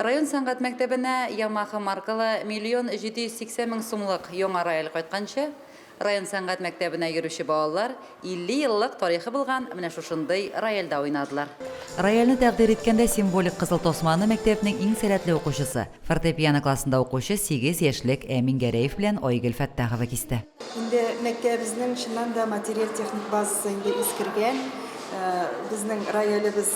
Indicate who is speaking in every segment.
Speaker 1: Район сәнгать мәктәбенә Ямаха маркалы 1,780 000 сумлык яңа рояль кайтканчы, район сәнгать мәктәбенә йөрүче балалар 50 еллык тарихы булган менә шушындый рояльдә уйнадылар. Рояльне тәкъдир иткәндә символик кызыл тасманы мәктәпнең иң сәләтле укучысы, фортепиано классында укучы 8 яшьлек Әмин Гәрәев белән Айгөл Фәттахова кисте.
Speaker 2: Инде мәктәбебезнең чыннан да материал техник базасы инде искергән. Безнең роялебез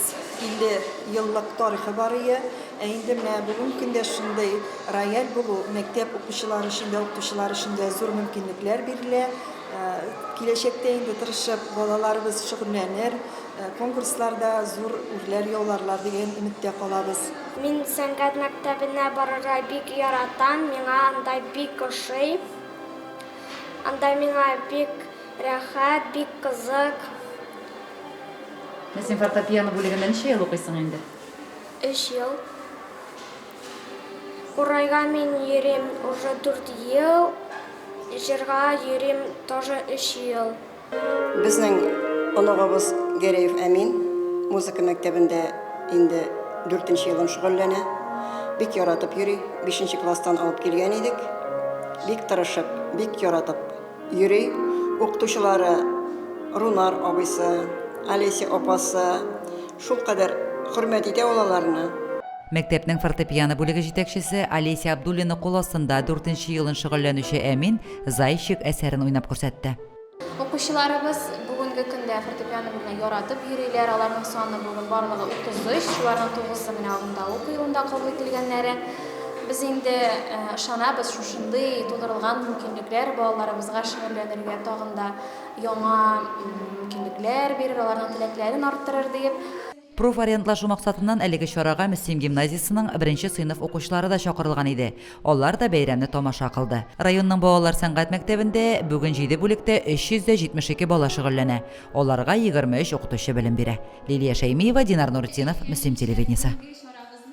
Speaker 2: 50 еллык тарихы бар иде. Инде менә бүгенге көндә шундый рояль булу мәктәп укучылары өчен дә, укытучылар өчен дә зур мөмкинлекләр бирелә. Киләчәктә инде тырышып балаларыбыз шөгыльләнер, конкурсларда зур үрләр яуларлар дигән өметтә калабыз.
Speaker 3: Мин сәнгать мәктәбенә барырга бик яратам, миңа анда бик ошый. Анда миңа бик рәхәт, бик кызык.
Speaker 1: Син фортепиано бүлегендә ничә ел укыйсың инде?
Speaker 3: 3 ел. Курайга мин йөрим уже 4 ел. Җырга йөрим тоже 3 ел.
Speaker 4: Безнең оныгыбыз Гәрәев Әмин музыка мәктәбендә инде 4нче елын шөгыльләнә. Бик яратып йөри. 5нче класстан алып килгән идек. Бик тырышып, бик яратып йөри. Укытучылары Рунар абыйсы, Алеся апасы шул кадәр хөрмәт итә алаларны.
Speaker 1: Мәктәпнең фортепиано бүлеге җитәкчесе Алеся Абдуллина кул астында 4нче елын шөгыльләнүче Әмин Зайчик әсәрен уйнап күрсәтте.
Speaker 5: Укучыларыбыз бүгенге көндә фортепиано белән яратып йөриләр. Аларның саны бүген барлыгы 33, шуларның 9-ы менә агымдагы уку елында кабул ителгәннәре. Без инде ышанабыз шушындый тудырылган мөмкинлекләр балаларыбызга шөгыльләнергә тагын да яңа мөмкинлекләр бирер, аларның теләкләрен арттырыр дип.
Speaker 1: Профориентлашу максатыннан әлеге чарага Мөслим гимназиясының 1нче сыйныф укучылары да чакырылган иде. Алар да бәйрәмне тамаша кылды. Районның балалар сәнгать мәктәбендә бүген 7 бүлектә 372 бала шөгыльләнә. Аларга 23 укытучы белем бирә. Лилия Шәймиева, Динар Нуртдинов, Мөслим телевидениесе.